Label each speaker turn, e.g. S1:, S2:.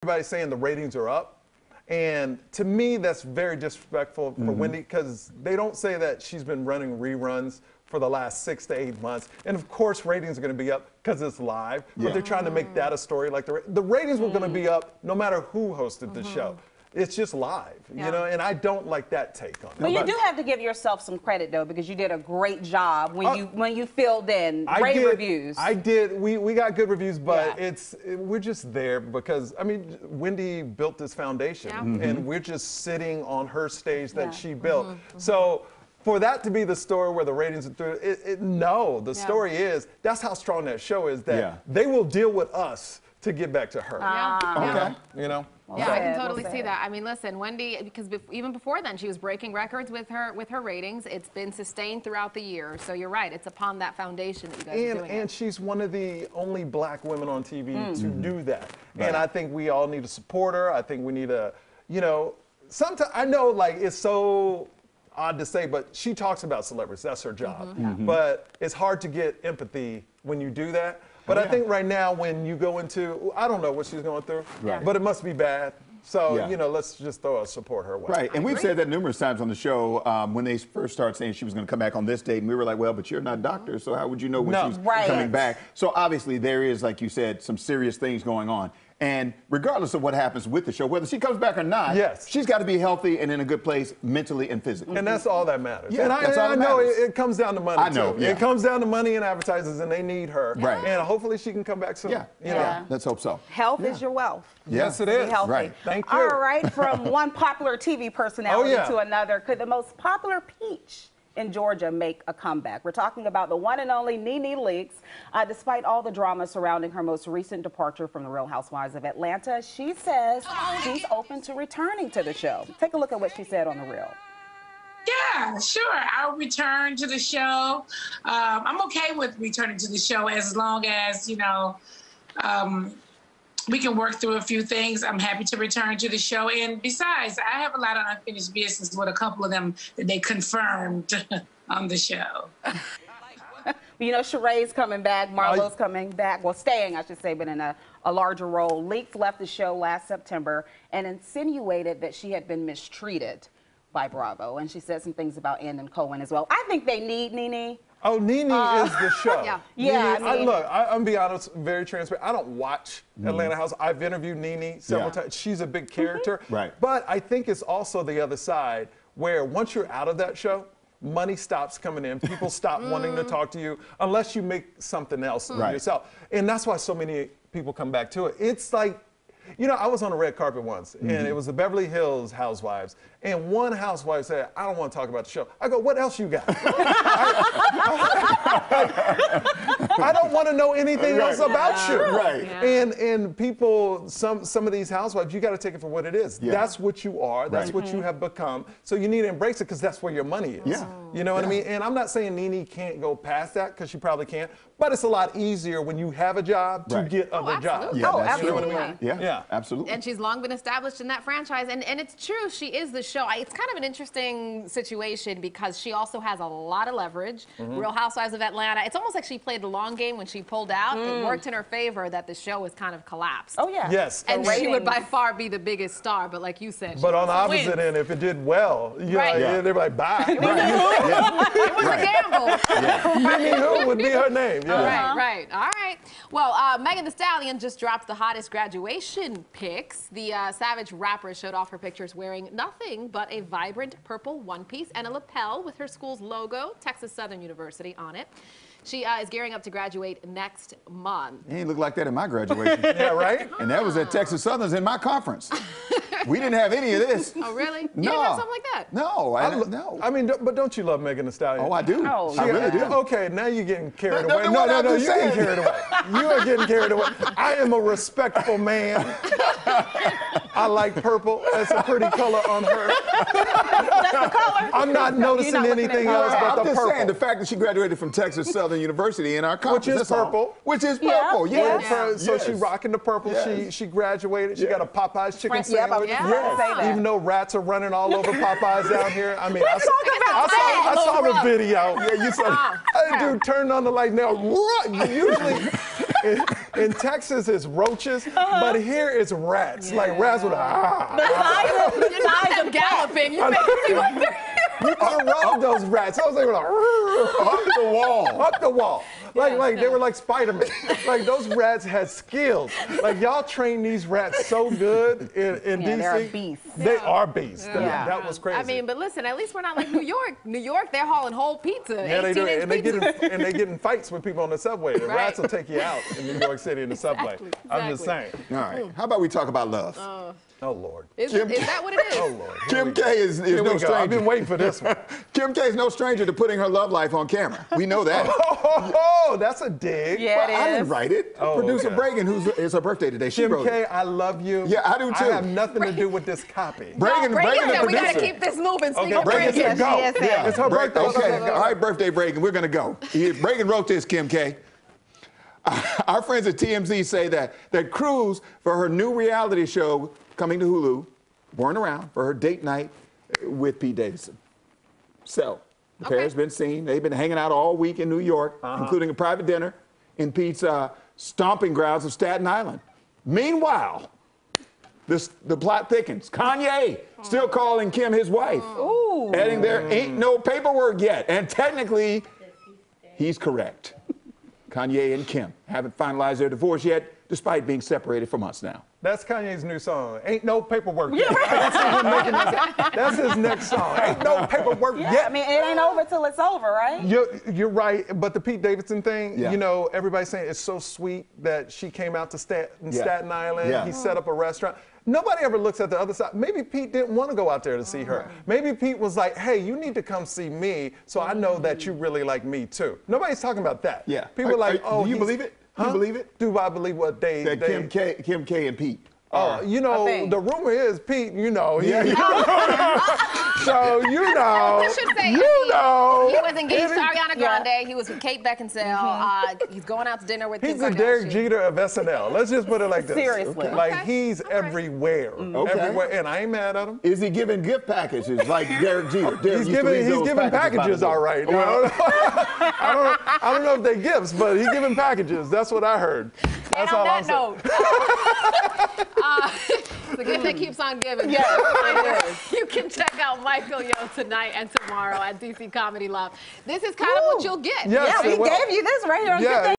S1: everybody's saying the ratings are up. And to me, that's very disrespectful for Wendy, because they don't say that she's been running reruns for the last 6 to 8 months. And of course, ratings are going to be up because it's live, but they're trying to make that a story. Like the ratings were going to be up no matter who hosted the show. It's just live, you know, and I don't like that take on it.
S2: But you do have to give yourself some credit, though, because you did a great job when you filled in. Rave reviews.
S1: I did. We got good reviews, but we're just there because, I mean, Wendy built this foundation, and we're just sitting on her stage that she built. So for that to be the story where the ratings are through, no, the story is, that's how strong that show is, that they will deal with us to get back to her. Okay. You know?
S3: Yeah, I can totally see that. I mean, listen, Wendy, because even before then, she was breaking records with her ratings. It's been sustained throughout the year. So you're right. It's upon that foundation that you guys are doing
S1: and she's one of the only black women on TV to do that. And I think we all need to support her. I think we need to, you know, sometimes, I know, like, it's so odd to say, but she talks about celebrities. That's her job. But it's hard to get empathy when you do that. But I think right now, when you go into, I don't know what she's going through, but it must be bad. So, you know, let's just support her way.
S4: Right, and we've said that numerous times on the show when they first started saying she was going to come back on this date, and we were like, well, but you're not doctors, so how would you know when she's coming back? So obviously there is, like you said, some serious things going on. And regardless of what happens with the show, whether she comes back or not, she's got to be healthy and in a good place mentally and physically.
S1: And that's all that matters.
S4: Yeah,
S1: and I know it comes down to money,
S4: I know,
S1: too. It comes down to money and advertisers, and they need her.
S4: Right.
S1: And hopefully she can come back soon.
S4: You know. Let's hope so.
S2: Health is your wealth.
S1: Yes, it is.
S2: Be healthy.
S4: Right.
S1: Thank you.
S2: All right, from one popular TV personality to another, could the most popular peach in Georgia make a comeback? We're talking about the one and only NeNe Leakes. Despite all the drama surrounding her most recent departure from the Real Housewives of Atlanta, she says she's open to returning to the show. Take a look at what she said on The Real.
S5: Yeah, sure. I'll return to the show. I'm okay with returning to the show as long as, you know, we can work through a few things. I'm happy to return to the show. And besides, I have a lot of unfinished business with a couple of them that they confirmed on the show.
S2: You know, Sheree's coming back, Marlo's coming back, well, staying, I should say, but in a larger role. Leakes left the show last September and insinuated that she had been mistreated by Bravo. And she said some things about Ann and Cohen as well. I think they need NeNe.
S1: Oh, NeNe is the show.
S2: NeNe,
S1: I mean, look, I'm gonna be honest, very transparent. I don't watch Atlanta House. I've interviewed NeNe several times. She's a big character.
S4: Right.
S1: But I think it's also the other side, where once you're out of that show, money stops coming in. People stop wanting to talk to you unless you make something else of yourself. And that's why so many people come back to it. It's like, you know, I was on a red carpet once, and it was the Beverly Hills Housewives, and one housewife said, I don't want to talk about the show. I go, what else you got? I don't want to know anything else about you. And people, some of these housewives, you got to take it for what it is. That's what you are. That's what you have become. So you need to embrace it, because that's where your money is. You know what I mean? And I'm not saying NeNe can't go past that, because she probably can't, but it's a lot easier when you have a job to get other jobs.
S4: Yeah, that's
S2: absolutely.
S4: true. Yeah, absolutely.
S3: And she's long been established in that franchise. And it's true, she is the show. It's kind of an interesting situation because she also has a lot of leverage. Real Housewives of Atlanta. It's almost like she played the long game when she pulled out. It worked in her favor that the show has kind of collapsed.
S2: Oh, yeah.
S1: Yes.
S3: And she would by far be the biggest star, but like you said,
S1: but on the opposite end, if it did well, you know, they're like, bye.
S3: It was a gamble.
S1: NeNe who would be her name.
S3: Right. All right. Well, Megan Thee Stallion just dropped the hottest graduation pics. The Savage rapper showed off her pictures wearing nothing but a vibrant purple one-piece and a lapel with her school's logo, Texas Southern University, on it. She is gearing up to graduate next month.
S4: He ain't look like that in my graduation.
S1: Yeah, right?
S4: And that was at Texas Southern's in my conference. We didn't have any of this.
S3: Oh, really? You
S4: No.
S3: didn't have something like that?
S4: No, no.
S1: I mean, but don't you love Megan Thee Stallion?
S4: Oh, I do.
S2: Oh,
S4: I really do.
S1: Okay, now you're getting carried
S4: No,
S1: away.
S4: no,
S1: No,
S4: I'm
S1: you're
S4: just
S1: getting
S4: saying.
S1: carried away. You are getting carried away. I am a respectful man. I like purple. That's a pretty color on her.
S2: That's the color.
S1: I'm not noticing anything else but the
S4: I'm just
S1: purple.
S4: saying, the fact that she graduated from Texas Southern University in our conference.
S1: Which is
S4: that's all.
S1: purple.
S4: Which is purple, yes.
S1: So she rocking the purple. She graduated. She got a Popeyes chicken sandwich. Even though rats are running all over Popeyes out here. I mean, I saw the video.
S4: Yeah, you saw
S1: That dude turned on the light. Now, usually. In Texas, it's roaches, but here it's rats. Like rats with
S2: The size of
S3: galloping. You make it seem like
S1: you can rub those rats. I was like,
S4: Up the wall.
S1: up the wall. Like they were like Spider-Man. Like those rats had skills. Like y'all train these rats so good in DC.
S2: They're beasts.
S1: They are beasts.
S2: Yeah.
S1: That was crazy.
S3: I mean, but listen, at least we're not like New York. New York, they're hauling whole pizza.
S1: yeah, they do.
S3: 18-inch
S1: And they
S3: pizza.
S1: get in fights with people on the subway. The
S3: Right.
S1: rats will take you out in New York City in the subway.
S3: Exactly,
S1: I'm just saying.
S4: All right. How about we talk about love?
S1: Oh Lord.
S3: Is that what it is?
S1: Oh Lord.
S4: Kim K is
S1: Here
S4: no
S1: we go. I've been
S4: stranger.
S1: waiting for this one.
S4: Kim K is no stranger to putting her love life on camera. We know that.
S1: Oh, that's a dig.
S2: Yeah,
S4: Well,
S2: it
S4: I
S2: is.
S4: didn't write it.
S1: Oh,
S4: Producer
S1: okay.
S4: Bragan, it's her birthday today. She
S1: Kim
S4: wrote
S1: K,
S4: it.
S1: I love you.
S4: Yeah, I do too.
S1: I have nothing to do with this copy.
S4: Bragan,
S3: Bragan
S4: the
S3: said we got to
S4: producer.
S3: keep this moving. Speak
S1: Okay,
S3: on
S1: Bragan
S3: Bragan.
S1: said go.
S2: Yes, she is.
S1: Yeah, it's her birthday.
S4: Okay, all right, birthday, Bragan. We're going to go. Bragan wrote this, Kim K. Our friends at TMZ say that Cruz, for her new reality show coming to Hulu, weren't around for her date night with Pete Davidson. So, the pair has been seen. They've been hanging out all week in New York, including a private dinner in Pete's stomping grounds of Staten Island. Meanwhile, the plot thickens. Kanye still calling Kim his wife.
S2: Ooh.
S4: Adding there ain't no paperwork yet. And technically, he's correct. Kanye and Kim haven't finalized their divorce yet, despite being separated for months now.
S1: That's Kanye's new song. Ain't no paperwork yet. That's his next song. Ain't no paperwork
S2: Yeah,
S1: yet.
S2: I mean, it ain't over till it's over, right?
S1: You're right, but the Pete Davidson thing,
S4: Yeah.
S1: you know, everybody's saying it's so sweet that she came out to Staten Island.
S4: Yeah.
S1: He set up a restaurant. Nobody ever looks at the other side. Maybe Pete didn't want to go out there to see her. Maybe Pete was like, hey, you need to come see me so I know that you really like me too. Nobody's talking about that.
S4: Yeah.
S1: People are like, oh,
S4: do you
S1: he's-
S4: believe it? Do
S1: Huh?
S4: you believe it?
S1: Do I believe what they...
S4: That Kim K and Pete.
S1: You know,
S2: think.
S1: the rumor is Pete, you know.
S4: Yeah.
S1: So, you know.
S3: I should say,
S1: you know.
S3: He was engaged to Ariana
S2: Yeah.
S3: Grande. He was with Kate Beckinsale. He's going out to dinner with
S1: He's
S3: Kim
S1: the
S3: Kardashian.
S1: Derek Jeter of SNL. Let's just put it like this.
S2: Seriously.
S1: Like,
S3: Okay.
S1: he's everywhere.
S4: Okay.
S1: Everywhere. And I ain't mad at him.
S4: Is he giving gift packages like Derek Jeter? Derek
S1: He's
S4: used to leave
S1: giving
S4: those
S1: packages
S4: by the
S1: all
S4: door.
S1: right. I don't know if they're gifts, but he's giving packages. That's what I heard. That's
S3: And
S1: all
S3: on
S1: I'm saying.
S3: that note, the gift that keeps on giving.
S2: Yes,
S3: You can check out Michael Yo tonight and tomorrow at DC Comedy Love. This is kind of what you'll get.
S1: Yes,
S2: Yeah,
S1: it
S2: we
S1: will.
S2: gave you this right here on
S1: Yeah.